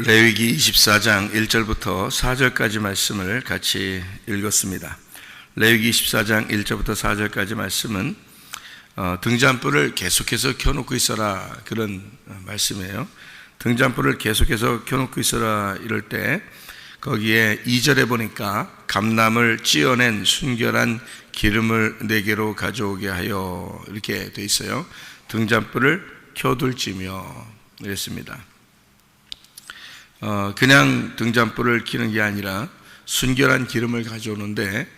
레위기 24장 1절부터 4절까지 말씀을 같이 읽었습니다. 레위기 24장 1절부터 4절까지 말씀은 등잔불을 계속해서 켜놓고 있어라, 그런 말씀이에요. 등잔불을 계속해서 켜놓고 있어라 이럴 때 거기에 2절에 보니까 감람을 찧어낸 순결한 기름을 내게로 가져오게 하여, 이렇게 돼 있어요. 등잔불을 켜둘지며 이랬습니다. 그냥 등잔불을 켜는 게 아니라 순결한 기름을 가져오는데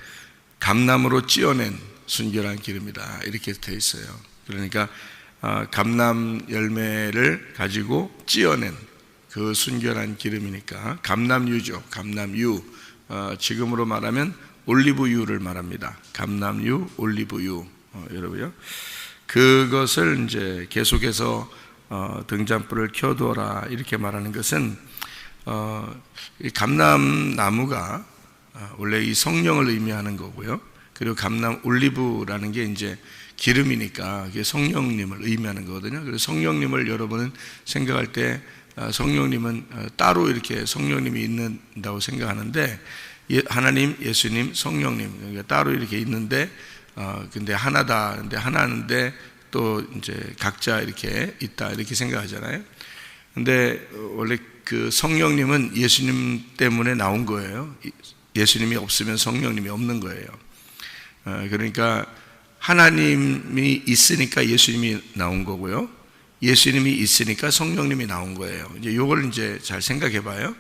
감람으로 찧어낸 순결한 기름이다, 이렇게 되어 있어요. 그러니까 감람 열매를 가지고 찧어낸 그 순결한 기름이니까 감람유죠. 감람유, 지금으로 말하면 올리브유를 말합니다. 감람유, 올리브유, 여러분요. 그것을 이제 계속해서 등잔불을 켜두어라 이렇게 말하는 것은 이 감람나무가 원래 이 성령을 의미하는 거고요. 그리고 감람 올리브라는 게 이제 기름이니까 그게 성령님을 의미하는 거거든요. 그래서 성령님을 여러분은 생각할 때 성령님은 따로 이렇게 성령님이 있는다고 생각하는데, 하나님, 예수님, 성령님, 그러니까 따로 이렇게 있는데 근데 하나다. 근데 하나인데 또 이제 각자 이렇게 있다, 이렇게 생각하잖아요. 근데 원래 그 성령님은 예수님 때문에 나온 거예요. 예수님이 없으면 성령님이 없는 거예요. 그러니까 하나님이 있으니까 예수님이 나온 거고요. 예수님이 있으니까 성령님이 나온 거예요. 이제 이걸 이제 잘 생각해 봐요.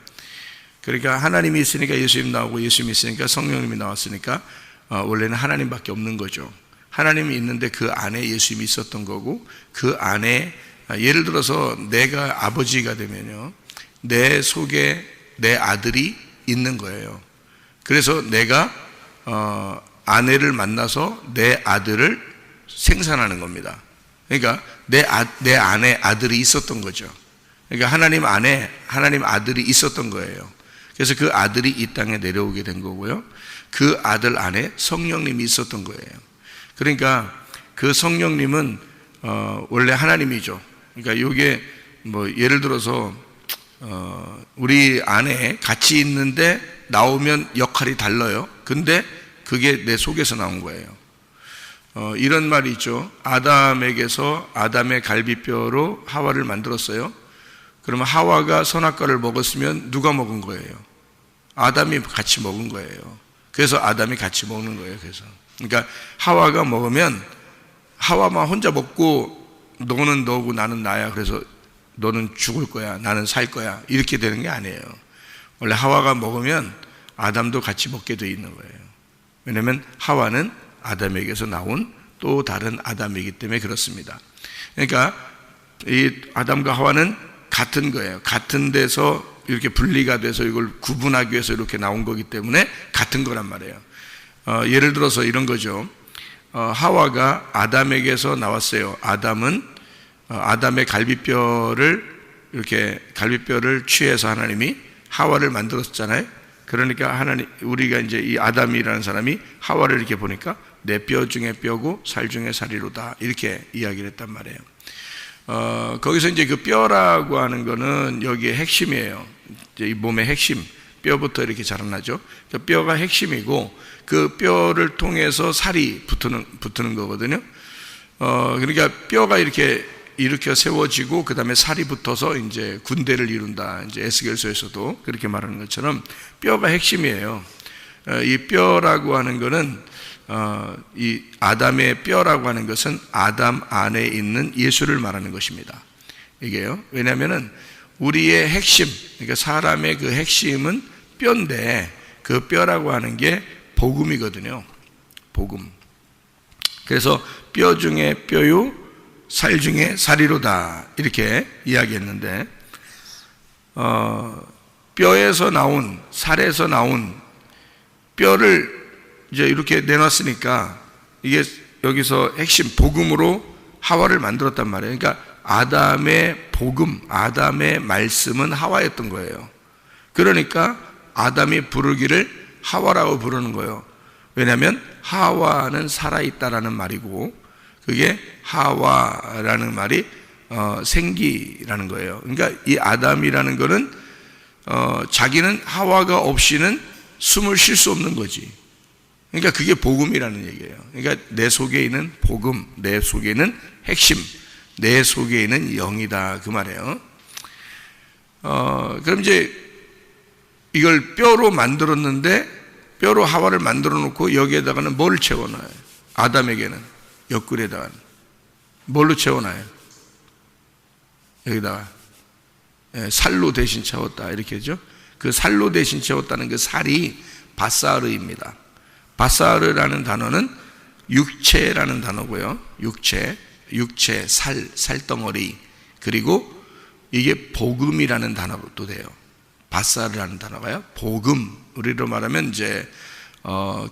그러니까 하나님이 있으니까 예수님 나오고, 예수님이 있으니까 성령님이 나왔으니까 원래는 하나님밖에 없는 거죠. 하나님이 있는데 그 안에 예수님이 있었던 거고, 그 안에 예를 들어서 내가 아버지가 되면요, 내 속에 내 아들이 있는 거예요. 그래서 내가 아내를 만나서 내 아들을 생산하는 겁니다. 그러니까 내 안에 아들이 있었던 거죠. 그러니까 하나님 안에 하나님 아들이 있었던 거예요. 그래서 그 아들이 이 땅에 내려오게 된 거고요. 그 아들 안에 성령님이 있었던 거예요. 그러니까 그 성령님은 원래 하나님이죠. 그러니까 이게 뭐 예를 들어서 우리 안에 같이 있는데 나오면 역할이 달라요. 근데 그게 내 속에서 나온 거예요. 이런 말이 있죠. 아담에게서 아담의 갈비뼈로 하와를 만들었어요. 그러면 하와가 선악과를 먹었으면 누가 먹은 거예요? 아담이 같이 먹은 거예요. 그래서 아담이 같이 먹는 거예요. 그러니까 하와가 먹으면 하와만 혼자 먹고 너는 너고 나는 나야, 그래서 너는 죽을 거야, 나는 살 거야, 이렇게 되는 게 아니에요. 원래 하와가 먹으면 아담도 같이 먹게 돼 있는 거예요. 왜냐하면 하와는 아담에게서 나온 또 다른 아담이기 때문에 그렇습니다. 그러니까 이 아담과 하와는 같은 거예요. 같은 데서 이렇게 분리가 돼서 이걸 구분하기 위해서 이렇게 나온 거기 때문에 같은 거란 말이에요. 예를 들어서 이런 거죠. 하와가 아담에게서 나왔어요. 아담은 아담의 갈비뼈를 취해서 하나님이 하와를 만들었잖아요. 그러니까 우리가 이제 이 아담이라는 사람이 하와를 이렇게 보니까 내 뼈 중에 뼈고 살 중에 살이로다, 이렇게 이야기를 했단 말이에요. 거기서 이제 그 뼈라고 하는 거는 여기에 핵심이에요. 이제 이 몸의 핵심, 뼈부터 이렇게 자라나죠. 그 뼈가 핵심이고 그 뼈를 통해서 살이 붙는 거거든요. 그러니까 뼈가 이렇게 세워지고 그 다음에 살이 붙어서 이제 군대를 이룬다. 이제 에스겔서에서도 그렇게 말하는 것처럼 뼈가 핵심이에요. 이 뼈라고 하는 거는 이 아담의 뼈라고 하는 것은 아담 안에 있는 예수를 말하는 것입니다. 이게요. 왜냐하면은 우리의 핵심, 그러니까 사람의 그 핵심은 뼈인데 그 뼈라고 하는 게 복음이거든요. 복음. 그래서 뼈 중에 뼈요, 살 중에 살이로다, 이렇게 이야기했는데 뼈에서 나온, 살에서 나온 뼈를 이제 이렇게 내놨으니까 이게 여기서 핵심 복음으로 하와를 만들었단 말이에요. 그러니까 아담의 복음, 아담의 말씀은 하와였던 거예요. 그러니까 아담이 부르기를 하와라고 부르는 거예요. 왜냐하면 하와는 살아있다라는 말이고, 그게 하와라는 말이 생기라는 거예요. 그러니까 이 아담이라는 거는 자기는 하와가 없이는 숨을 쉴 수 없는 거지. 그러니까 그게 복음이라는 얘기예요. 그러니까 내 속에 있는 복음, 내 속에 있는 핵심, 내 속에 있는 영이다, 그 말이에요. 그럼 이제 이걸 뼈로 만들었는데, 뼈로 하와를 만들어 놓고 여기에다가는 뭘 채워놔요? 아담에게는 옆구리에다가 뭘로 채워놔요? 여기다가 살로 대신 채웠다, 이렇게 하죠. 그 살로 대신 채웠다는 그 살이 바사르입니다. 바사르라는 단어는 육체라는 단어고요. 육체, 살덩어리. 그리고 이게 복음이라는 단어도 돼요. 바사르라는 단어가요. 복음, 우리로 말하면 이제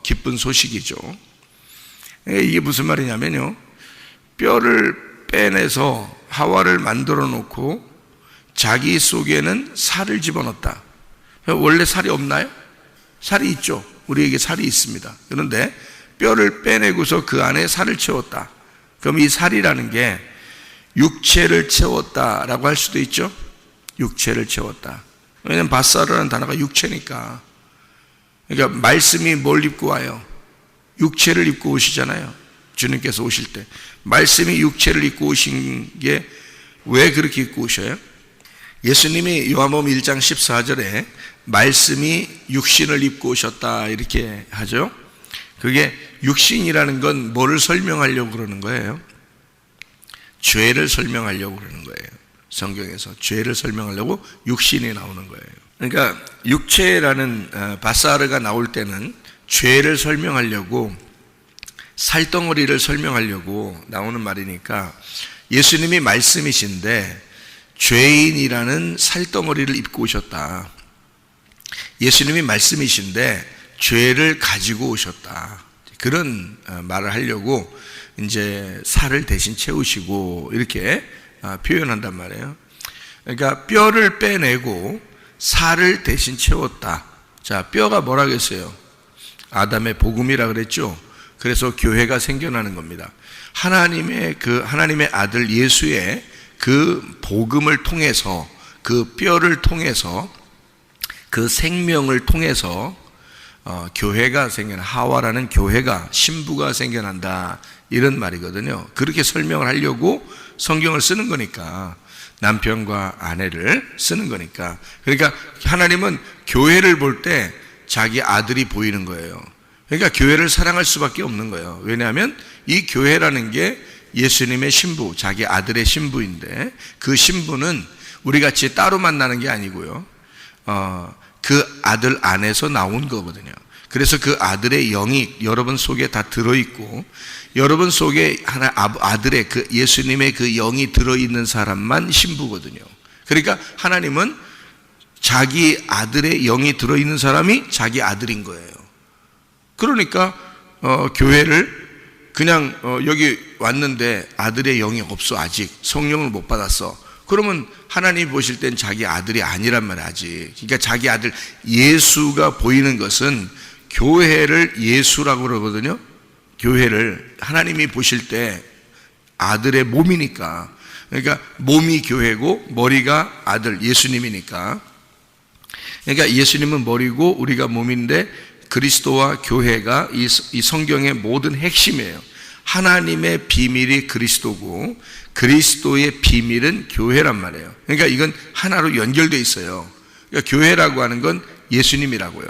기쁜 소식이죠. 이게 무슨 말이냐면요, 뼈를 빼내서 하와를 만들어 놓고 자기 속에는 살을 집어넣었다. 원래 살이 없나요? 살이 있죠. 우리에게 살이 있습니다. 그런데 뼈를 빼내고서 그 안에 살을 채웠다. 그럼 이 살이라는 게 육체를 채웠다라고 할 수도 있죠. 육체를 채웠다. 왜냐하면 바사르라는 단어가 육체니까. 그러니까 말씀이 뭘 입고 와요? 육체를 입고 오시잖아요. 주님께서 오실 때 말씀이 육체를 입고 오신 게 왜 그렇게 입고 오셔요? 예수님이 요한복음 1장 14절에 말씀이 육신을 입고 오셨다, 이렇게 하죠. 그게 육신이라는 건 뭐를 설명하려고 그러는 거예요? 죄를 설명하려고 그러는 거예요. 성경에서 죄를 설명하려고 육신이 나오는 거예요. 그러니까 육체라는 바사르가 나올 때는 죄를 설명하려고, 살덩어리를 설명하려고 나오는 말이니까, 예수님이 말씀이신데 죄인이라는 살덩어리를 입고 오셨다. 예수님이 말씀이신데 죄를 가지고 오셨다. 그런 말을 하려고 이제 살을 대신 채우시고 이렇게 표현한단 말이에요. 그러니까 뼈를 빼내고 살을 대신 채웠다. 자, 뼈가 뭐라겠어요? 아담의 복음이라 그랬죠. 그래서 교회가 생겨나는 겁니다. 하나님의 아들 예수의 그 복음을 통해서, 그 뼈를 통해서, 그 생명을 통해서 교회가 하와라는 교회가, 신부가 생겨난다, 이런 말이거든요. 그렇게 설명을 하려고 성경을 쓰는 거니까, 남편과 아내를 쓰는 거니까. 그러니까 하나님은 교회를 볼 때 자기 아들이 보이는 거예요. 그러니까 교회를 사랑할 수밖에 없는 거예요. 왜냐하면 이 교회라는 게 예수님의 신부, 자기 아들의 신부인데, 그 신부는 우리 같이 따로 만나는 게 아니고요, 그 아들 안에서 나온 거거든요. 그래서 그 아들의 영이 여러분 속에 다 들어있고, 여러분 속에 아들의 그 예수님의 그 영이 들어있는 사람만 신부거든요. 그러니까 하나님은 자기 아들의 영이 들어있는 사람이 자기 아들인 거예요. 그러니까 교회를 그냥 여기 왔는데 아들의 영이 없어, 아직 성령을 못 받았어, 그러면 하나님 보실 땐 자기 아들이 아니란 말이야, 아직. 그러니까 자기 아들 예수가 보이는 것은, 교회를 예수라고 그러거든요. 교회를 하나님이 보실 때 아들의 몸이니까. 그러니까 몸이 교회고 머리가 아들 예수님이니까. 그러니까 예수님은 머리고 우리가 몸인데, 그리스도와 교회가 이 성경의 모든 핵심이에요. 하나님의 비밀이 그리스도고 그리스도의 비밀은 교회란 말이에요. 그러니까 이건 하나로 연결되어 있어요. 그러니까 교회라고 하는 건 예수님이라고요.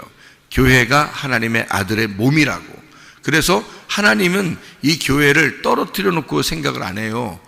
교회가 하나님의 아들의 몸이라고. 그래서 하나님은 이 교회를 떨어뜨려 놓고 생각을 안 해요.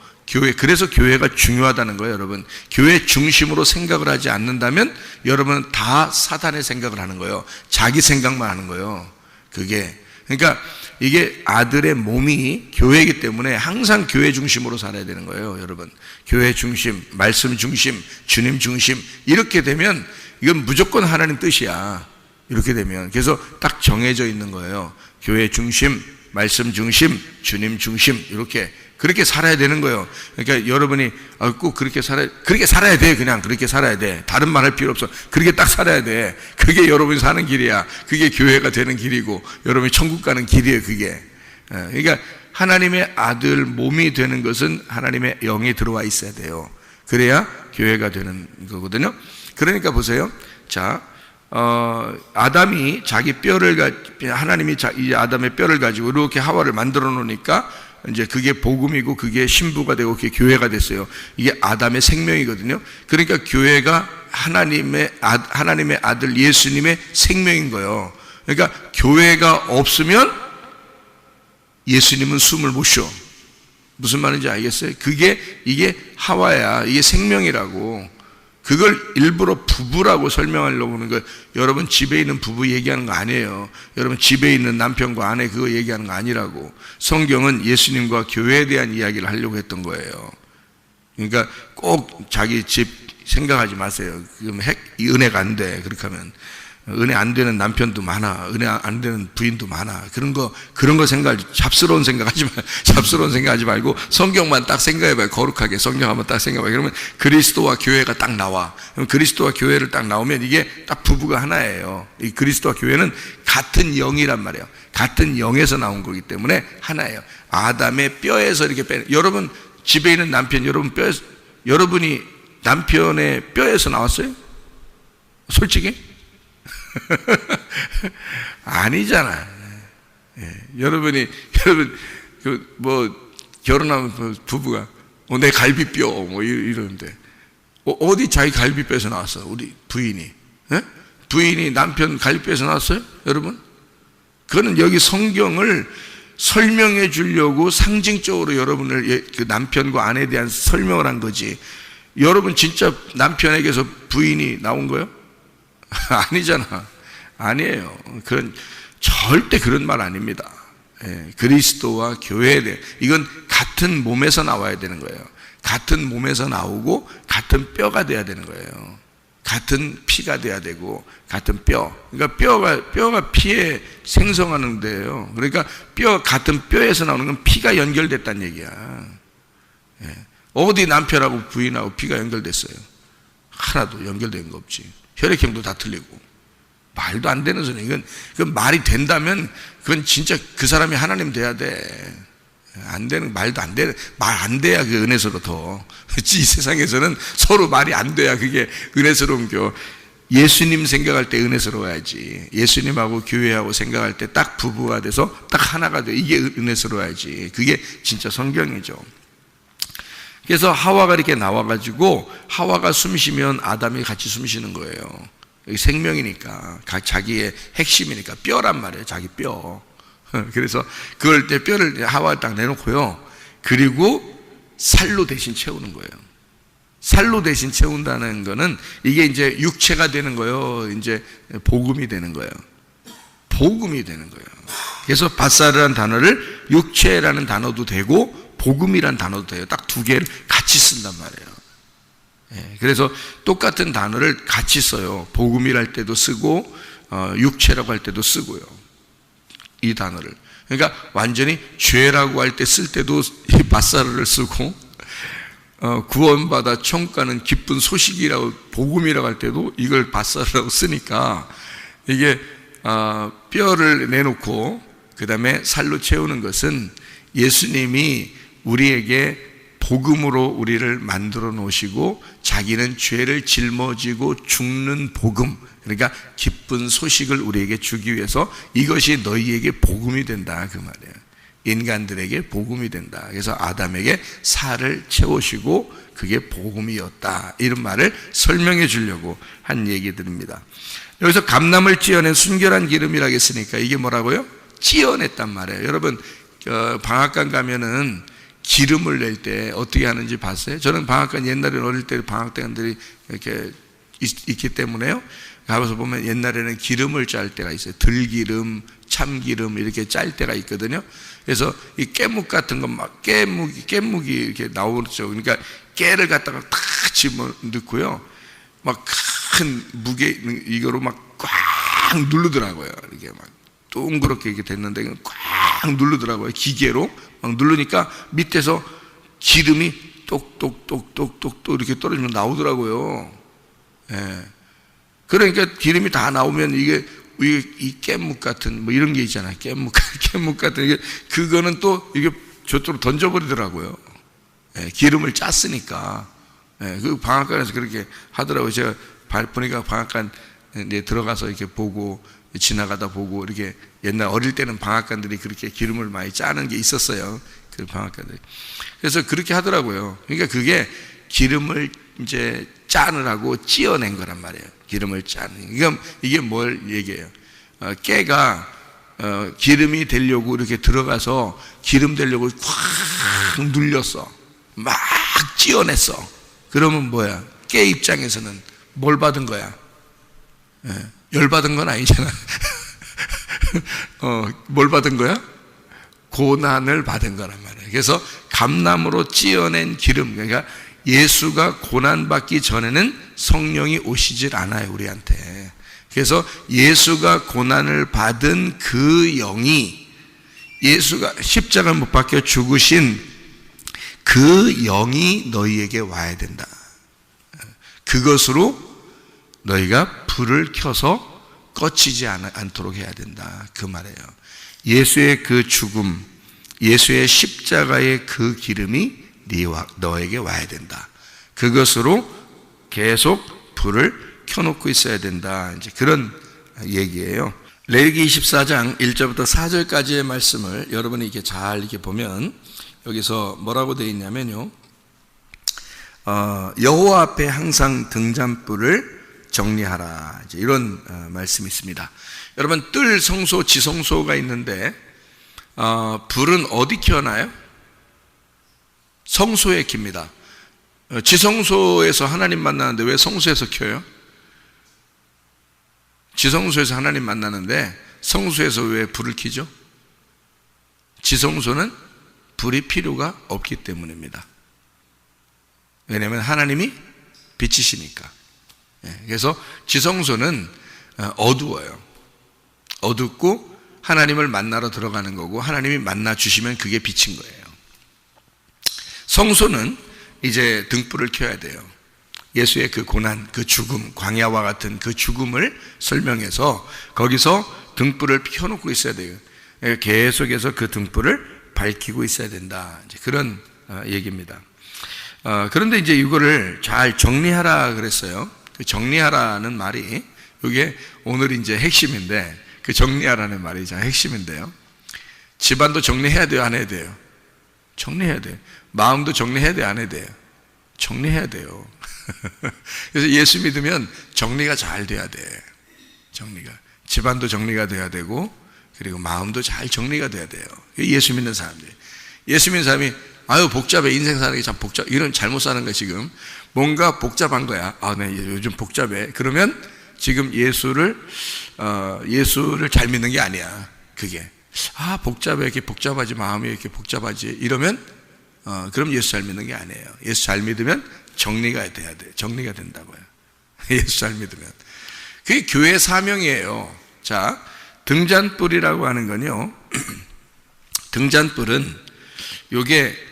그래서 교회가 중요하다는 거예요, 여러분. 교회 중심으로 생각을 하지 않는다면 여러분은 다 사단의 생각을 하는 거예요. 자기 생각만 하는 거예요. 그러니까 이게 아들의 몸이 교회이기 때문에 항상 교회 중심으로 살아야 되는 거예요, 여러분. 교회 중심, 말씀 중심, 주님 중심, 이렇게 되면 이건 무조건 하나님 뜻이야. 이렇게 되면. 그래서 딱 정해져 있는 거예요. 교회 중심, 말씀 중심, 주님 중심, 이렇게. 그렇게 살아야 되는 거예요. 그러니까 여러분이 꼭 그렇게 살아야 돼. 그냥 그렇게 살아야 돼. 다른 말 할 필요 없어. 그렇게 딱 살아야 돼. 그게 여러분이 사는 길이야. 그게 교회가 되는 길이고 여러분이 천국 가는 길이에요, 그게. 그러니까 하나님의 아들 몸이 되는 것은 하나님의 영이 들어와 있어야 돼요. 그래야 교회가 되는 거거든요. 그러니까 보세요. 자, 아담이 자기 하나님이 이 아담의 뼈를 가지고 이렇게 하와를 만들어 놓으니까 이제 그게 복음이고 그게 신부가 되고 그게 교회가 됐어요. 이게 아담의 생명이거든요. 그러니까 교회가 하나님의 아들 예수님의 생명인 거예요. 그러니까 교회가 없으면 예수님은 숨을 못 쉬어. 무슨 말인지 알겠어요? 이게 하와야. 이게 생명이라고. 그걸 일부러 부부라고 설명하려고 하는 거예요. 여러분 집에 있는 부부 얘기하는 거 아니에요. 여러분 집에 있는 남편과 아내 그거 얘기하는 거 아니라고. 성경은 예수님과 교회에 대한 이야기를 하려고 했던 거예요. 그러니까 꼭 자기 집 생각하지 마세요. 그럼 은혜가 안 돼. 그렇게 하면 은혜 안 되는 남편도 많아. 은혜 안 되는 부인도 많아. 그런 거 잡스러운 생각하지 말고 성경만 딱 생각해봐요. 거룩하게 성경 한번 딱 생각해봐요. 그러면 그리스도와 교회가 딱 나와. 그럼 그리스도와 교회를 딱 나오면 이게 딱 부부가 하나예요. 이 그리스도와 교회는 같은 영이란 말이에요. 같은 영에서 나온 거기 때문에 하나예요. 아담의 뼈에서 이렇게 여러분 집에 있는 남편, 여러분이 남편의 뼈에서 나왔어요? 솔직히? 아니잖아. 여러분 결혼하면 부부가 내 갈비뼈 이러는데 어디 자기 갈비뼈에서 나왔어? 우리 부인이 부인이 남편 갈비뼈에서 나왔어요? 여러분? 그거는 여기 성경을 설명해 주려고 상징적으로 여러분을 그 남편과 아내에 대한 설명을 한 거지. 여러분 진짜 남편에게서 부인이 나온 거예요? 아니잖아. 아니에요. 절대 그런 말 아닙니다. 그리스도와 교회에 대해 이건 같은 몸에서 나와야 되는 거예요. 같은 몸에서 나오고 같은 뼈가 돼야 되는 거예요. 같은 피가 돼야 되고 같은 뼈. 그러니까 뼈가 피에 생성하는 데예요. 그러니까 같은 뼈에서 나오는 건 피가 연결됐다는 얘기야. 어디 남편하고 부인하고 피가 연결됐어요? 하나도 연결된 거 없지. 혈액형도 다 틀리고. 말도 안 되는 소리. 그건 말이 된다면 그건 진짜 그 사람이 하나님 돼야 돼. 안 되는, 말도 안 되는, 말 안 돼야 그 은혜스러워 더. 이 세상에서는 서로 말이 안 돼야 그게 은혜스러운 겨. 예수님 생각할 때 은혜스러워야지. 예수님하고 교회하고 생각할 때 딱 부부가 돼서 딱 하나가 돼. 이게 은혜스러워야지. 그게 진짜 성경이죠. 그래서 하와가 이렇게 나와가지고 하와가 숨 쉬면 아담이 같이 숨 쉬는 거예요. 생명이니까, 자기의 핵심이니까, 뼈란 말이에요. 자기 뼈. 그래서 그걸 때 뼈를 하와에 딱 내놓고요. 그리고 살로 대신 채우는 거예요. 살로 대신 채운다는 거는 이게 이제 육체가 되는 거예요. 이제 복음이 되는 거예요. 복음이 되는 거예요. 그래서 밧살이라는 단어를 육체라는 단어도 되고 복음이라는 단어도 돼요. 딱 두 개를 같이 쓴단 말이에요. 그래서 똑같은 단어를 같이 써요. 복음이랄 때도 쓰고 육체라고 할 때도 쓰고요. 이 단어를. 그러니까 완전히 죄라고 할 때 쓸 때도 이 밧살을 쓰고 구원받아 천국 가는 기쁜 소식이라고 복음이라고 할 때도 이걸 밧살이라고 쓰니까 이게 뼈를 내놓고 그 다음에 살로 채우는 것은 예수님이 우리에게 복음으로 우리를 만들어 놓으시고 자기는 죄를 짊어지고 죽는 복음, 그러니까 기쁜 소식을 우리에게 주기 위해서 이것이 너희에게 복음이 된다 그 말이에요. 인간들에게 복음이 된다. 그래서 아담에게 살을 채우시고 그게 복음이었다. 이런 말을 설명해 주려고 한 얘기들입니다. 여기서 감람을 찌어낸 순결한 기름이라고 했으니까 이게 뭐라고요? 찌어냈단 말이에요. 여러분 방앗간 가면은 기름을 낼 때 어떻게 하는지 봤어요? 저는 방앗간 옛날에 어릴 때 방앗간들이 이렇게 있기 때문에요. 가서 보면 옛날에는 기름을 짤 때가 있어요. 들기름, 참기름 이렇게 짤 때가 있거든요. 그래서 이 깨묵 같은 거 막 깨묵이 이렇게 나오죠. 그러니까 깨를 갖다가 탁 집어 넣고요. 막 큰 무게 이거로 막 꽉 누르더라고요. 이렇게 막 동그랗게 이렇게 됐는데 꽉 누르더라고요. 기계로 막 누르니까 밑에서 기름이 똑똑똑똑똑 이렇게 떨어지면 나오더라고요. 예. 그러니까 기름이 다 나오면 이게 이 깨묵 같은 뭐 이런 게 있잖아요. 깨묵 같은 이게 그거는 또 이게 저쪽으로 던져버리더라고요. 예. 기름을 짰으니까. 예. 그 방앗간에서 그렇게 하더라고요. 제가 보니까 방앗간 이제 들어가서 이렇게 보고 지나가다 보고 이렇게 옛날 어릴 때는 방앗간들이 그렇게 기름을 많이 짜는 게 있었어요. 그 방앗간들이. 그래서 그렇게 하더라고요. 그러니까 그게 기름을 이제 짜느라고 찧어낸 거란 말이에요. 기름을 짜는. 이게 뭘 얘기해요? 깨가 기름이 되려고 이렇게 들어가서 기름 되려고 확 눌렸어. 막 찧어냈어. 그러면 뭐야? 깨 입장에서는 뭘 받은 거야? 열 받은 건 아니잖아. 뭘 받은 거야? 고난을 받은 거란 말이에요. 그래서 감람으로 찧어낸 기름, 그러니까 예수가 고난받기 전에는 성령이 오시질 않아요, 우리한테. 그래서 예수가 고난을 받은 그 영이, 예수가 십자가 못 박혀 죽으신 그 영이 너희에게 와야 된다. 그것으로 너희가 불을 켜서 꺼치지 않도록 해야 된다. 그 말이에요. 예수의 그 죽음, 예수의 십자가의 그 기름이 너에게 와야 된다. 그것으로 계속 불을 켜놓고 있어야 된다. 이제 그런 얘기예요. 레위기 24장 1절부터 4절까지의 말씀을 여러분이 이렇게 잘 이렇게 보면 여기서 뭐라고 되어 있냐면요. 여호와 앞에 항상 등잔불을 정리하라. 이제 이런 말씀이 있습니다. 여러분 뜰 성소, 지성소가 있는데 불은 어디 켜나요? 성소에 켭니다. 지성소에서 하나님 만나는데 왜 성소에서 켜요? 지성소에서 하나님 만나는데 성소에서 왜 불을 켜죠? 지성소는 불이 필요가 없기 때문입니다. 왜냐하면 하나님이 빛이시니까. 그래서 지성소는 어두워요. 어둡고 하나님을 만나러 들어가는 거고 하나님이 만나 주시면 그게 빛인 거예요. 성소는 이제 등불을 켜야 돼요. 예수의 그 고난, 그 죽음, 광야와 같은 그 죽음을 설명해서 거기서 등불을 켜놓고 있어야 돼요. 계속해서 그 등불을 밝히고 있어야 된다. 이제 그런 얘기입니다. 그런데 이제 이거를 잘 정리하라 그랬어요. 그 정리하라는 말이 이게 오늘 이제 핵심인데 그 정리하라는 말이 참 핵심인데요. 집안도 정리해야 돼요, 안 해야 돼요? 정리해야 돼요. 마음도 정리해야 돼요, 안 해야 돼요? 정리해야 돼요. 그래서 예수 믿으면 정리가 잘 돼야 돼. 정리가. 집안도 정리가 돼야 되고 그리고 마음도 잘 정리가 돼야 돼요. 예수 믿는 사람들이. 예수 믿는 사람이 아유 복잡해, 인생 사는 게 참 복잡, 이런 잘못 사는 거야. 지금 뭔가 복잡한 거야. 네, 요즘 복잡해. 그러면 지금 예수를 잘 믿는 게 아니야. 그게 복잡해, 이렇게 복잡하지, 마음이 이렇게 복잡하지, 이러면 그럼 예수 잘 믿는 게 아니에요. 예수 잘 믿으면 정리가 돼야 돼. 정리가 된다고요. 예수 잘 믿으면. 그게 교회 사명이에요. 자, 등잔불이라고 하는 건요. 등잔불은 요게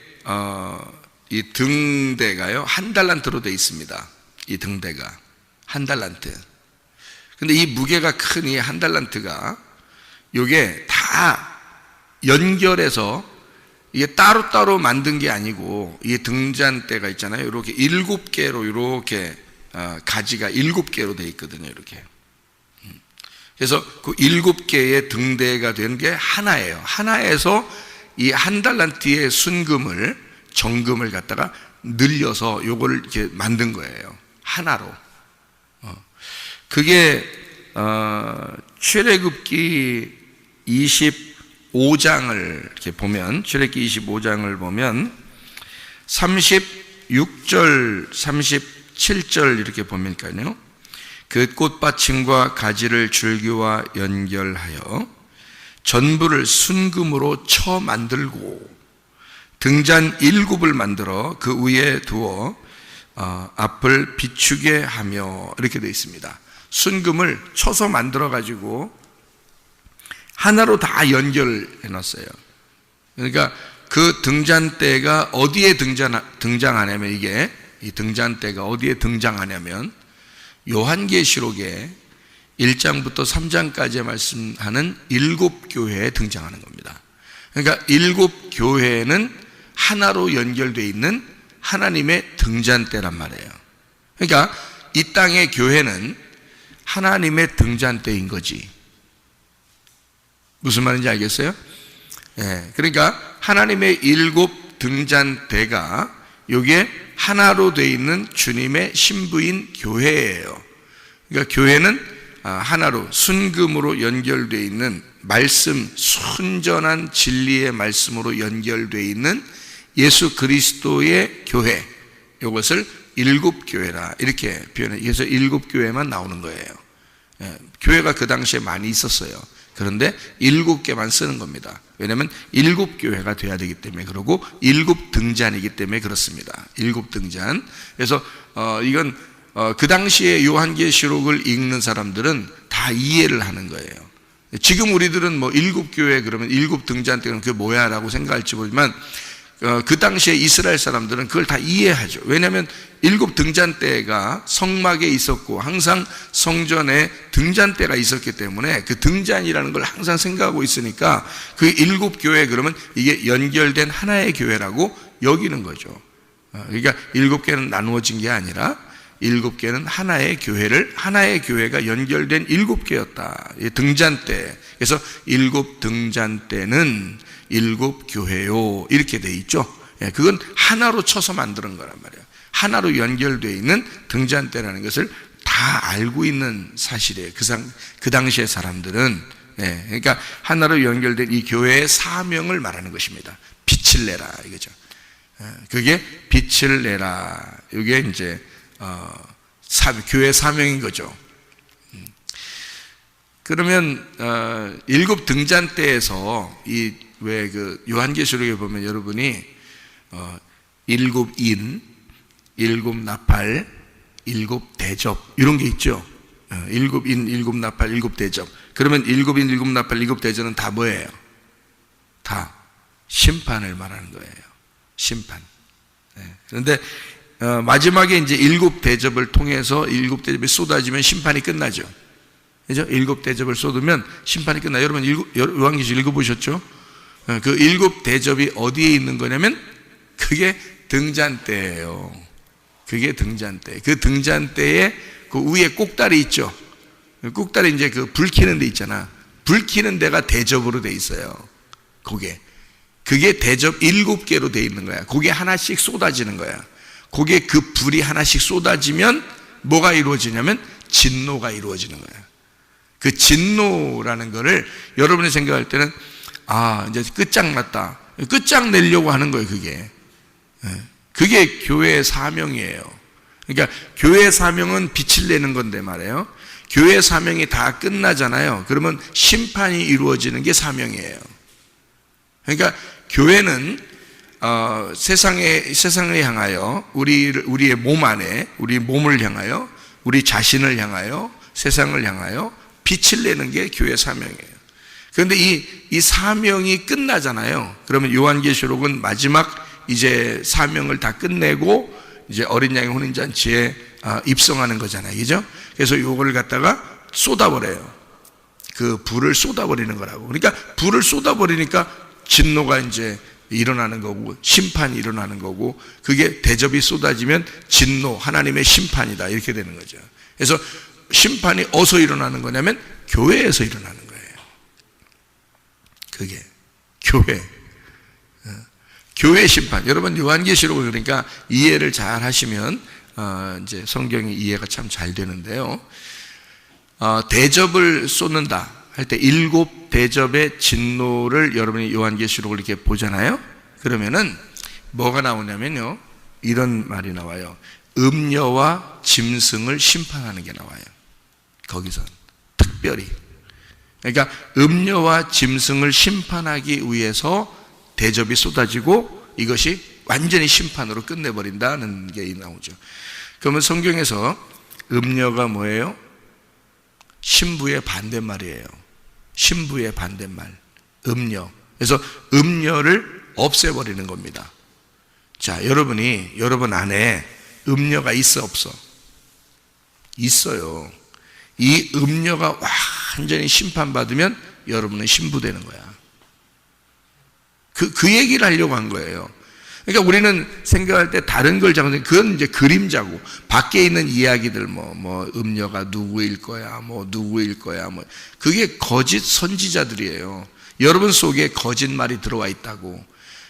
이 등대가요 1달란트로 되어 있습니다. 이 등대가 1달란트. 근데 이 무게가 큰 이 1달란트가 요게 다 연결해서 이게 따로따로 만든 게 아니고 이 등잔대가 있잖아요. 이렇게 7개로 이렇게 가지가 7개로 되어 있거든요. 이렇게. 그래서 그 7개의 등대가 된 게 하나예요. 하나에서 이 1달란트의 순금을, 정금을 갖다가 늘려서 요거를 이렇게 만든 거예요. 하나로. 그게 출애굽기 25장을 이렇게 보면, 출애굽기 25장을 보면 36절, 37절 이렇게 보면까요. 그 꽃받침과 가지를 줄기와 연결하여 전부를 순금으로 쳐 만들고 등잔 7을 만들어 그 위에 두어 앞을 비추게 하며, 이렇게 되어 있습니다. 순금을 쳐서 만들어 가지고 하나로 다 연결해 놨어요. 그러니까 그 등잔대가 어디에 등장하냐면, 이게 이 등잔대가 어디에 등장하냐면 요한계시록에 1장부터 3장까지 말씀하는 7교회에 등장하는 겁니다. 그러니까 7교회는 하나로 연결되어 있는 하나님의 등잔대란 말이에요. 그러니까 이 땅의 교회는 하나님의 등잔대인 거지. 무슨 말인지 알겠어요? 예, 그러니까 하나님의 7 등잔대가 여기에 하나로 되어 있는 주님의 신부인 교회예요. 그러니까 교회는 하나로 순금으로 연결되어 있는 말씀, 순전한 진리의 말씀으로 연결되어 있는 예수 그리스도의 교회, 이것을 7 교회라 이렇게 표현해요. 그래서 7 교회만 나오는 거예요. 예, 교회가 그 당시에 많이 있었어요. 그런데 7개만 쓰는 겁니다. 왜냐하면 7 교회가 돼야 되기 때문에 그러고 7 등잔이기 때문에 그렇습니다. 7 등잔. 그래서 이건 그 당시에 요한계시록을 읽는 사람들은 다 이해를 하는 거예요. 지금 우리들은 뭐 7 교회 그러면 7 등잔대는 그게 뭐야 라고 생각할지 모르지만 그 당시에 이스라엘 사람들은 그걸 다 이해하죠. 왜냐하면 7 등잔대가 성막에 있었고 항상 성전에 등잔대가 있었기 때문에 그 등잔이라는 걸 항상 생각하고 있으니까 그 7 교회 그러면 이게 연결된 하나의 교회라고 여기는 거죠. 그러니까 7개는 나누어진 게 아니라 7개는 하나의 교회가 연결된 7개였다. 등잔대. 그래서 7 등잔대는 7 교회요. 이렇게 돼 있죠. 그건 하나로 쳐서 만드는 거란 말이에요. 하나로 연결되어 있는 등잔대라는 것을 다 알고 있는 사실이에요. 그 당시의 사람들은. 그러니까 하나로 연결된 이 교회의 사명을 말하는 것입니다. 빛을 내라 이거죠. 그게 빛을 내라. 이게 이제 교회 사명인 거죠. 그러면 7 등잔대에서 왜 그 요한계시록에 보면 여러분이 7 인, 7 나팔, 7 대접 이런 게 있죠. 7 인, 7 나팔, 7 대접. 그러면 7 인, 7 나팔, 7 대접은 다 뭐예요? 다 심판을 말하는 거예요. 심판. 그런데 마지막에 이제 7 대접을 통해서 7 대접이 쏟아지면 심판이 끝나죠. 그죠? 7 대접을 쏟으면 심판이 끝나요. 여러분 요한계시록 읽어보셨죠? 그 7 대접이 어디에 있는 거냐면 그게 등잔대예요. 그게 등잔대. 그 등잔대에 그 위에 꼭다리 있죠. 꼭다리 이제 그 불 켜는 데 있잖아. 불 켜는 데가 대접으로 돼 있어요. 그게 대접 7개로 돼 있는 거야. 그게 하나씩 쏟아지는 거야. 그게 그 불이 하나씩 쏟아지면 뭐가 이루어지냐면 진노가 이루어지는 거야. 그 진노라는 거를 여러분이 생각할 때는 이제 끝장났다. 끝장내려고 하는 거예요, 그게. 그게 교회의 사명이에요. 그러니까 교회의 사명은 빛을 내는 건데 말이에요. 교회의 사명이 다 끝나잖아요. 그러면 심판이 이루어지는 게 사명이에요. 그러니까 교회는 세상을 향하여 우리의 몸 안에 우리 몸을 향하여 우리 자신을 향하여 세상을 향하여 빛을 내는 게 교회 사명이에요. 그런데 이 사명이 끝나잖아요. 그러면 요한계시록은 마지막 이제 사명을 다 끝내고 이제 어린 양의 혼인잔치에 입성하는 거잖아요. 그죠? 그래서 요거를 갖다가 쏟아버려요. 그 불을 쏟아버리는 거라고. 그러니까 불을 쏟아버리니까 진노가 이제 일어나는 거고 심판이 일어나는 거고 그게 대접이 쏟아지면 진노, 하나님의 심판이다 이렇게 되는 거죠. 그래서 심판이 어디서 일어나는 거냐면 교회에서 일어나는 거예요. 그게 교회 심판. 여러분 요한계시록을 그러니까 이해를 잘 하시면 이제 성경의 이해가 참 잘 되는데요. 대접을 쏟는다 할 때 7 대접의 진노를 여러분이 요한계시록을 이렇게 보잖아요. 그러면은 뭐가 나오냐면요. 이런 말이 나와요. 음녀와 짐승을 심판하는 게 나와요. 거기서 특별히. 그러니까 음녀와 짐승을 심판하기 위해서 대접이 쏟아지고 이것이 완전히 심판으로 끝내버린다는 게 나오죠. 그러면 성경에서 음녀가 뭐예요? 신부의 반대말이에요. 신부의 반대말. 음녀. 그래서 음녀를 없애버리는 겁니다. 자, 여러분 안에 음녀가 있어 없어? 있어요. 이 음녀가 완전히 심판받으면 여러분은 신부되는 거야. 그 얘기를 하려고 한 거예요. 그러니까 우리는 생각할 때 다른 걸 잡는, 그건 이제 그림자고, 밖에 있는 이야기들, 음녀가 누구일 거야, 누구일 거야, 그게 거짓 선지자들이에요. 여러분 속에 거짓말이 들어와 있다고.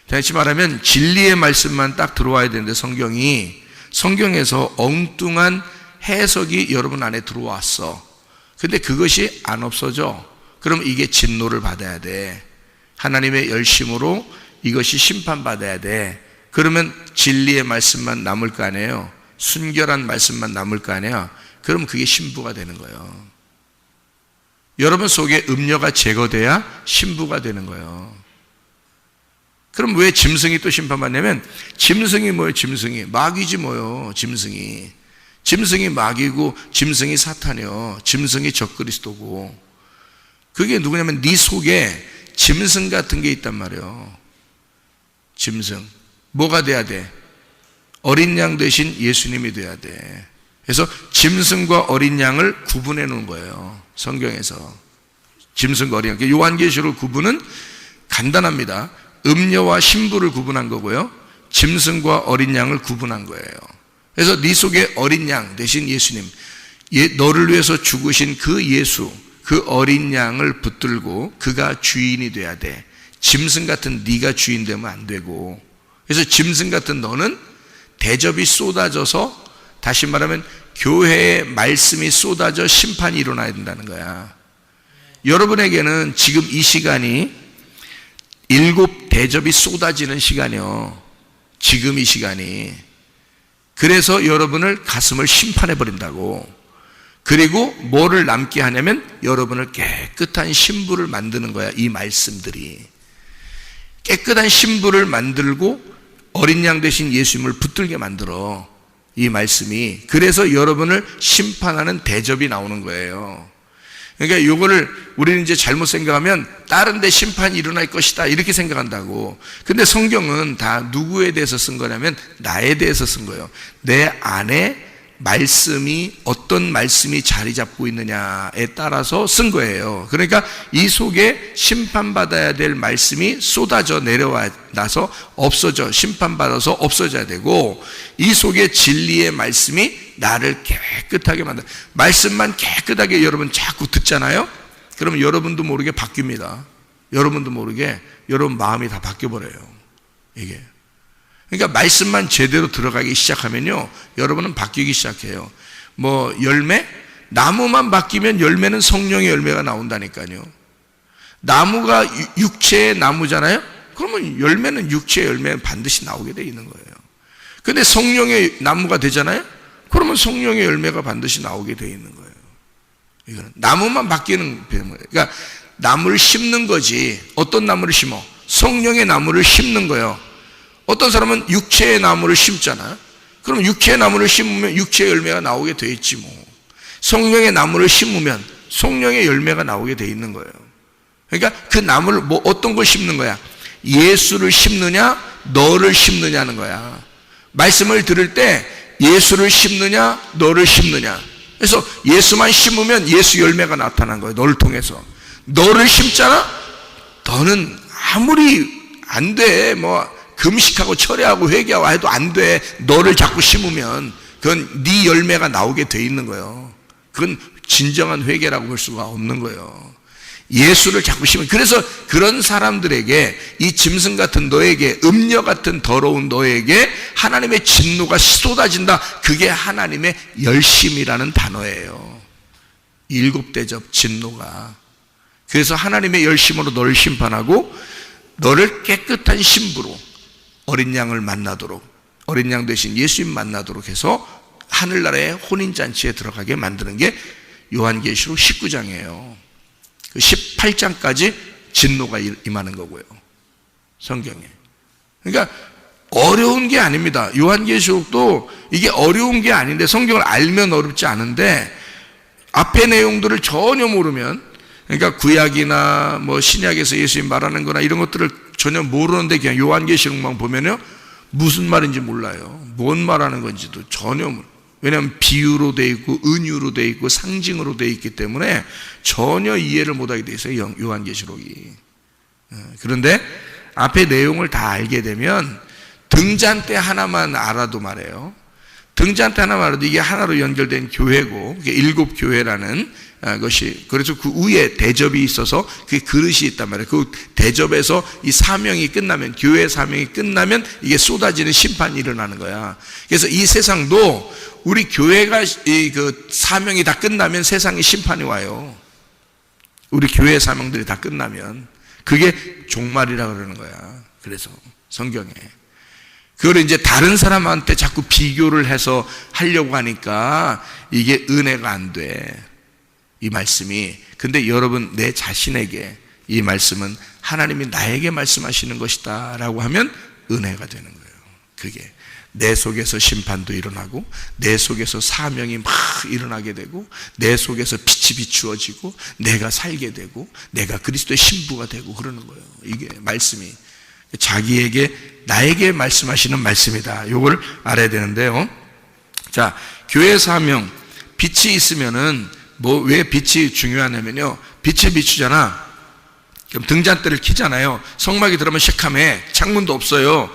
다시 말하면 진리의 말씀만 딱 들어와야 되는데, 성경에서 엉뚱한 해석이 여러분 안에 들어왔어. 근데 그것이 안 없어져. 그럼 이게 진노를 받아야 돼. 하나님의 열심으로 이것이 심판받아야 돼. 그러면 진리의 말씀만 남을 거 아니에요. 순결한 말씀만 남을 거 아니에요. 그럼 그게 신부가 되는 거예요. 여러분 속에 음녀가 제거돼야 신부가 되는 거예요. 그럼 왜 짐승이 또 심판받냐면, 짐승이 뭐예요? 짐승이 마귀지 뭐예요? 짐승이 마귀고 짐승이 사탄이요, 짐승이 적그리스도고. 그게 누구냐면 네 속에 짐승 같은 게 있단 말이에요. 짐승. 뭐가 돼야 돼? 어린 양 대신 예수님이 돼야 돼. 그래서 짐승과 어린 양을 구분해 놓은 거예요, 성경에서. 짐승과 어린 양. 요한계시록 구분은 간단합니다. 음녀와 신부를 구분한 거고요, 짐승과 어린 양을 구분한 거예요. 그래서 네 속에 어린 양 대신 예수님, 너를 위해서 죽으신 그 예수, 그 어린 양을 붙들고 그가 주인이 돼야 돼. 짐승 같은 네가 주인 되면 안 되고. 그래서 짐승 같은 너는 대접이 쏟아져서, 다시 말하면 교회의 말씀이 쏟아져 심판이 일어나야 된다는 거야. 여러분에게는 지금 이 시간이 7 대접이 쏟아지는 시간이요, 지금 이 시간이. 그래서 여러분을 가슴을 심판해 버린다고. 그리고 뭐를 남게 하냐면 여러분을 깨끗한 신부를 만드는 거야. 이 말씀들이 깨끗한 신부를 만들고 어린 양 대신 예수님을 붙들게 만들어, 이 말씀이. 그래서 여러분을 심판하는 대접이 나오는 거예요. 그러니까 이거를 우리는 이제 잘못 생각하면 다른 데 심판이 일어날 것이다 이렇게 생각한다고. 근데 성경은 다 누구에 대해서 쓴 거냐면 나에 대해서 쓴 거예요. 내 안에 말씀이, 어떤 말씀이 자리 잡고 있느냐에 따라서 쓴 거예요. 그러니까 이 속에 심판받아야 될 말씀이 쏟아져 내려와서 없어져, 심판받아서 없어져야 되고, 이 속에 진리의 말씀이 나를 깨끗하게 만들어. 말씀만 깨끗하게 여러분 자꾸 듣잖아요. 그러면 여러분도 모르게 바뀝니다. 여러분도 모르게 여러분 마음이 다 바뀌어버려요, 이게. 그러니까 말씀만 제대로 들어가기 시작하면요, 여러분은 바뀌기 시작해요. 열매? 나무만 바뀌면 열매는 성령의 열매가 나온다니까요. 나무가 육체의 나무잖아요. 그러면 열매는 육체의 열매는 반드시 나오게 돼 있는 거예요. 근데 성령의 나무가 되잖아요. 그러면 성령의 열매가 반드시 나오게 돼 있는 거예요. 이거는 나무만 바뀌는 거예요. 그러니까 나무를 심는 거지. 어떤 나무를 심어? 성령의 나무를 심는 거예요. 어떤 사람은 육체의 나무를 심잖아요. 그럼 육체의 나무를 심으면 육체의 열매가 나오게 돼 있지 뭐. 성령의 나무를 심으면 성령의 열매가 나오게 돼 있는 거예요. 그러니까 그 나무를 어떤 걸 심는 거야? 예수를 심느냐, 너를 심느냐는 거야. 말씀을 들을 때 예수를 심느냐, 너를 심느냐. 그래서 예수만 심으면 예수 열매가 나타난 거예요, 너를 통해서. 너를 심잖아? 너는 아무리 안 돼, 금식하고 철회하고 회개하고 해도 안 돼. 너를 자꾸 심으면 그건 네 열매가 나오게 돼 있는 거예요. 그건 진정한 회개라고 볼 수가 없는 거예요. 예수를 자꾸 심으면. 그래서 그런 사람들에게, 이 짐승 같은 너에게, 음녀 같은 더러운 너에게 하나님의 진노가 쏟아진다. 그게 하나님의 열심이라는 단어예요. 7 대접 진노가. 그래서 하나님의 열심으로 너를 심판하고 너를 깨끗한 신부로 어린 양을 만나도록, 어린 양 대신 예수님 만나도록 해서 하늘나라의 혼인잔치에 들어가게 만드는 게 요한계시록 19장이에요. 18장까지 진노가 임하는 거고요, 성경에. 그러니까 어려운 게 아닙니다. 요한계시록도 이게 어려운 게 아닌데, 성경을 알면 어렵지 않은데 앞의 내용들을 전혀 모르면, 그러니까 구약이나 신약에서 예수님 말하는 거나 이런 것들을 전혀 모르는데 그냥 요한계시록만 보면요, 무슨 말인지 몰라요. 뭔 말하는 건지도 전혀 왜냐하면 비유로 돼 있고 은유로 돼 있고 상징으로 돼 있기 때문에 전혀 이해를 못하게 돼 있어요, 요한계시록이. 그런데 앞에 내용을 다 알게 되면 등잔대 하나만 알아도 말해요. 등잔대 하나만 알아도 이게 하나로 연결된 교회고, 이게 일곱 교회라는 것이, 그래서 그 위에 대접이 있어서 그 그릇이 있단 말이에요. 그 대접에서 이 사명이 끝나면, 교회 사명이 끝나면 이게 쏟아지는 심판이 일어나는 거야. 그래서 이 세상도 우리 교회가 그 사명이 다 끝나면 세상에 심판이 와요. 우리 교회 사명들이 다 끝나면. 그게 종말이라 그러는 거야. 그래서 성경에. 그걸 이제 다른 사람한테 자꾸 비교를 해서 하려고 하니까 이게 은혜가 안 돼. 이 말씀이. 근데 여러분, 내 자신에게 이 말씀은 하나님이 나에게 말씀하시는 것이다 라고 하면 은혜가 되는 거예요. 그게 내 속에서 심판도 일어나고, 내 속에서 사명이 막 일어나게 되고, 내 속에서 빛이 비추어지고, 내가 살게 되고, 내가 그리스도의 신부가 되고 그러는 거예요. 이게 말씀이 자기에게, 나에게 말씀하시는 말씀이다. 이걸 알아야 되는데요. 자, 교회 사명, 빛이 있으면은 왜 빛이 중요하냐면요, 빛을 비추잖아. 그럼 등잔대를 켜잖아요. 성막이 들어가면 새카매, 창문도 없어요.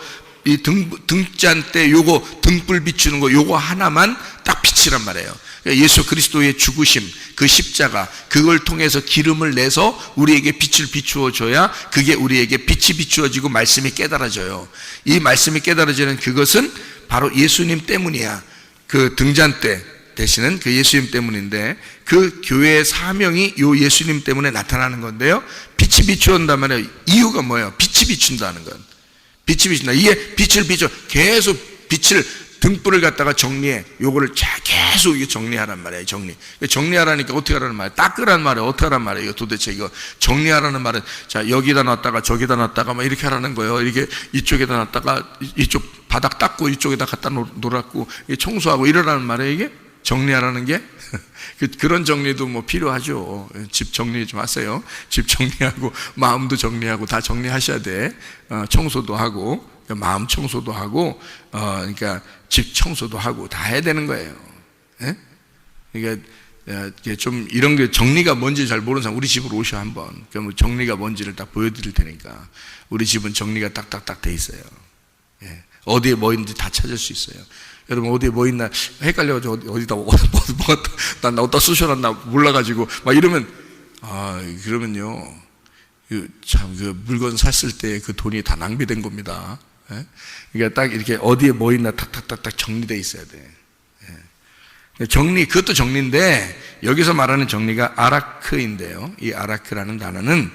이 등잔대 요거, 등불 비추는 거 요거 하나만 딱 빛이란 말이에요. 그러니까 예수 그리스도의 죽으심, 그 십자가, 그걸 통해서 기름을 내서 우리에게 빛을 비추어 줘야 그게 우리에게 빛이 비추어지고 말씀이 깨달아져요. 이 말씀이 깨달아지는 그것은 바로 예수님 때문이야. 그 등잔대 되시는 그 예수님 때문인데, 그 교회의 사명이 요 예수님 때문에 나타나는 건데요, 빛이 비추온단 말이에요. 이유가 뭐예요? 빛이 비춘다는 건. 빛이 비춘다. 이게 빛을 비춰. 계속 빛을, 등불을 갖다가 정리해. 요거를 계속 이게 정리하란 말이에요. 정리하라니까 어떻게 하라는 말이에요? 닦으란 말이에요. 어떻게 하란 말이에요? 이거 도대체 이거 정리하라는 말은, 자, 여기다 놨다가 저기다 놨다가 막 이렇게 하라는 거예요. 이렇게 이쪽에다 놨다가 이쪽 바닥 닦고 이쪽에다 갖다 놓으라고 청소하고 이러라는 말이에요. 이게 정리하라는 게. 그런 정리도 뭐 필요하죠. 집 정리 좀 하세요. 집 정리하고 마음도 정리하고 다 정리하셔야 돼. 청소도 하고, 마음 청소도 하고, 그러니까 집 청소도 하고 다 해야 되는 거예요. 예? 그러니까 좀 이런 게 정리가 뭔지 잘 모르는 사람 우리 집으로 오셔 한번. 그럼 정리가 뭔지를 딱 보여드릴 테니까. 우리 집은 정리가 딱딱딱 돼 있어요. 예. 어디에 뭐 있는지 다 찾을 수 있어요. 여러분, 어디에 뭐 있나 헷갈려가지고 어디다 난 어디다 쑤셔놨나 몰라가지고 막 이러면, 그러면요, 참 그 물건 샀을 때 그 돈이 다 낭비된 겁니다. 예? 그러니까 딱 이렇게 어디에 뭐 있나 탁탁탁탁 정리돼 있어야 돼. 예. 정리, 그것도 정리인데 여기서 말하는 정리가 아라크인데요, 이 아라크라는 단어는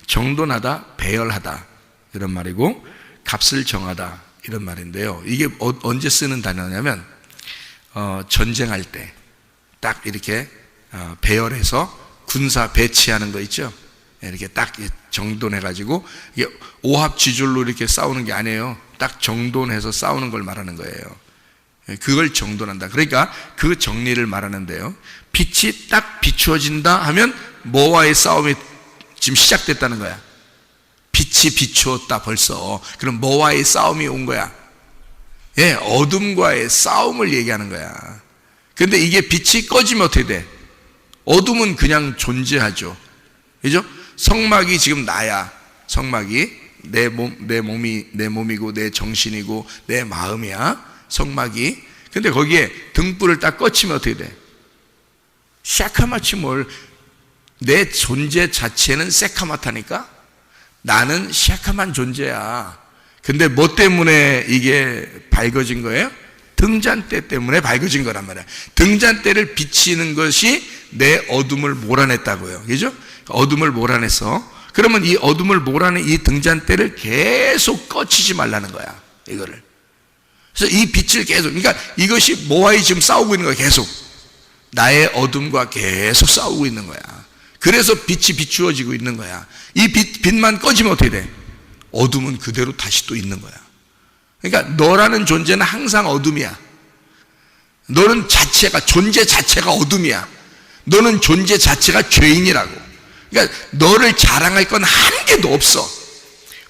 정돈하다, 배열하다 이런 말이고, 값을 정하다 이런 말인데요, 이게 언제 쓰는 단어냐면 전쟁할 때 딱 이렇게 배열해서 군사 배치하는 거 있죠. 이렇게 딱 정돈해가지고, 이게 오합지졸로 이렇게 싸우는 게 아니에요. 딱 정돈해서 싸우는 걸 말하는 거예요. 그걸 정돈한다. 그러니까 그 정리를 말하는데요, 빛이 딱 비추어진다 하면 뭐와의 싸움이 지금 시작됐다는 거야. 빛이 비추었다 벌써. 그럼 뭐와의 싸움이 온 거야? 예, 어둠과의 싸움을 얘기하는 거야. 근데 이게 빛이 꺼지면 어떻게 돼? 어둠은 그냥 존재하죠. 그죠? 성막이 지금 나야. 성막이 내 몸이고 내 정신이고 내 마음이야. 성막이. 근데 거기에 등불을 딱 꺼치면 어떻게 돼? 새카맣지 뭘. 내 존재 자체는 새카맣다니까? 나는 새카만 존재야. 근데 뭐 때문에 이게 밝아진 거예요? 등잔대 때문에 밝아진 거란 말이야. 등잔대를 비치는 것이 내 어둠을 몰아냈다고요. 그죠? 어둠을 몰아내서. 그러면 이 어둠을 몰아낸 이 등잔대를 계속 꺼치지 말라는 거야. 이거를. 그래서 이 빛을 계속, 그러니까 이것이 뭐와의 지금 싸우고 있는 거야. 계속. 나의 어둠과 계속 싸우고 있는 거야. 그래서 빛이 비추어지고 있는 거야. 이 빛만 꺼지면 어떻게 돼? 어둠은 그대로 다시 또 있는 거야. 그러니까 너라는 존재는 항상 어둠이야. 너는 자체가, 존재 자체가 어둠이야. 너는 존재 자체가 죄인이라고. 그러니까 너를 자랑할 건 한 개도 없어.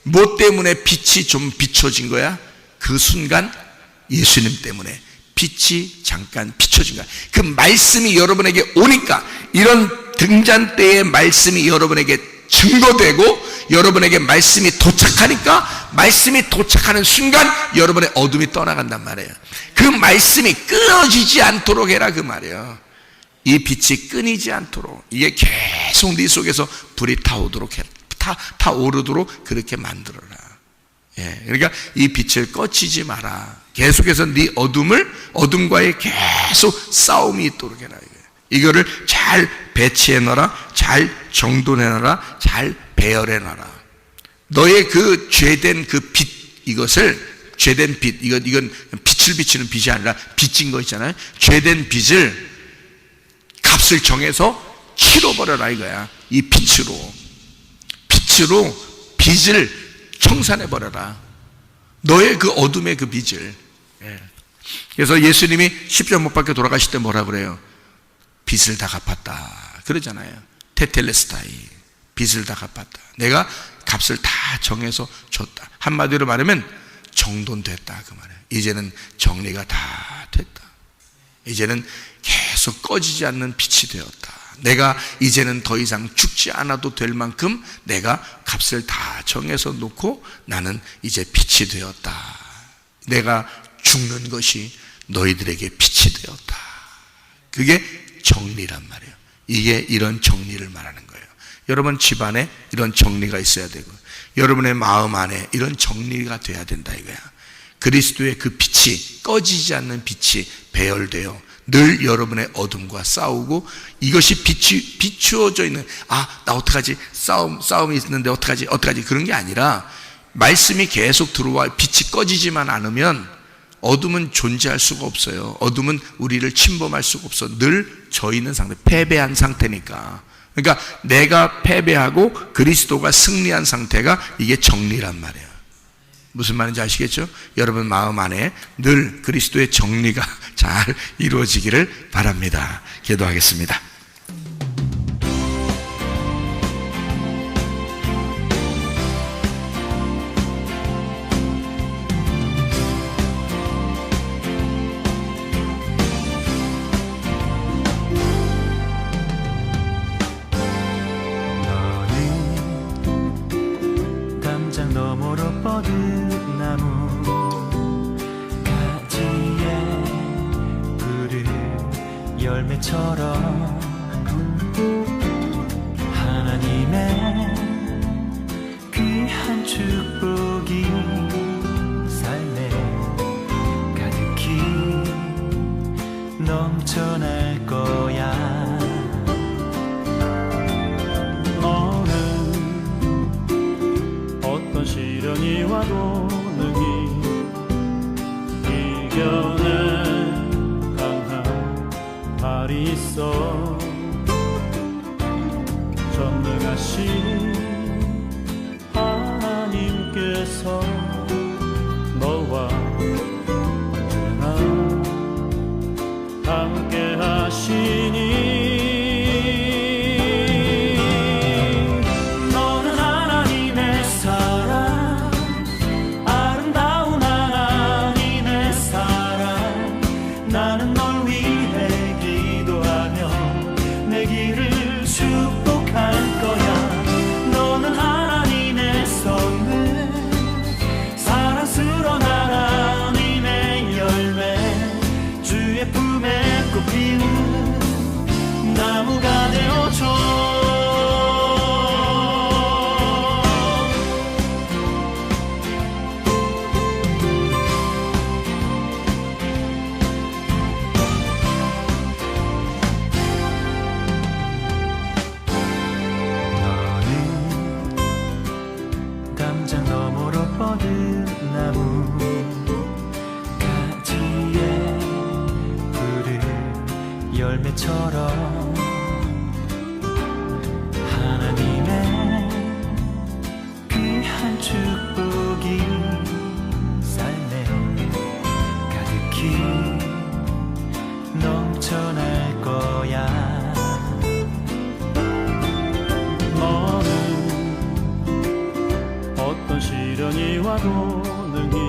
뭐 때문에 빛이 좀 비춰진 거야? 그 순간 예수님 때문에 빛이 잠깐 비춰진 거야. 그 말씀이 여러분에게 오니까, 이런 등잔대의 말씀이 여러분에게 증거되고 여러분에게 말씀이 도착하니까 말씀이 도착하는 순간 여러분의 어둠이 떠나간단 말이에요. 그 말씀이 끊어지지 않도록 해라 그 말이에요. 이 빛이 끊이지 않도록, 이게 계속 네 속에서 불이 타오르도록 해, 타오르도록 그렇게 만들어라. 예, 그러니까 이 빛을 꺼치지 마라. 계속해서 네 어둠과의 계속 싸움이 있도록 해라. 이거를 잘 배치해 놔라, 잘 정돈해 놔라, 잘 배열해 놔라. 너의 그 죄된 그 빛, 이것을 죄된 빛, 이건 빛을 비치는 빛이 아니라 빚진 거 있잖아요. 죄된 빛을 값을 정해서 치러버려라 이거야. 이 빛으로 빚을 청산해버려라. 너의 그 어둠의 그 빚을. 그래서 예수님이 십자가 못 박혀 돌아가실 때 뭐라 그래요? 빚을 다 갚았다 그러잖아요. 테텔레스타이, 빚을 다 갚았다. 내가 값을 다 정해서 줬다. 한마디로 말하면 정돈됐다 그 말이에요. 이제는 정리가 다 됐다. 이제는 계속 꺼지지 않는 빛이 되었다. 내가 이제는 더 이상 죽지 않아도 될 만큼 내가 값을 다 정해서 놓고 나는 이제 빛이 되었다. 내가 죽는 것이 너희들에게 빛이 되었다. 그게 정리란 말이에요. 이게 이런 정리를 말하는 거예요. 여러분 집안에 이런 정리가 있어야 되고, 여러분의 마음 안에 이런 정리가 돼야 된다 이거야. 그리스도의 그 빛이, 꺼지지 않는 빛이 배열되어 늘 여러분의 어둠과 싸우고, 이것이 비추어져 있는, 나 어떡하지? 싸움이 있는데 어떡하지? 그런 게 아니라, 말씀이 계속 들어와 빛이 꺼지지만 않으면 어둠은 존재할 수가 없어요. 어둠은 우리를 침범할 수가 없어. 늘 져 있는 상태, 패배한 상태니까. 그러니까 내가 패배하고 그리스도가 승리한 상태가 이게 정리란 말이에요. 무슨 말인지 아시겠죠? 여러분 마음 안에 늘 그리스도의 정리가 잘 이루어지기를 바랍니다. 기도하겠습니다. 열매처럼 하나님의 귀한 축복이 삶에 가득히 넘쳐날 거야. 너는 어떤 시련이 와도 능히 이겨내 발이 있어. 전능하신 하나님께서 너와 언제나 함께 하시니, 너는 하나님의 사랑, 아름다운 하나님의 사랑. 나는 널 위해 내 길을 축복할 거야. 너는 하나님의 선물, 사랑스러운 하나님의 열매, 주의 품에 꽃피는 나무가 되어줘. 뻗은 나무 가지에 푸른 열매처럼 하나님의 귀한 축복이 삶에 가득히 넘쳐날 거야. 너는 어떤 시련이 와도 능히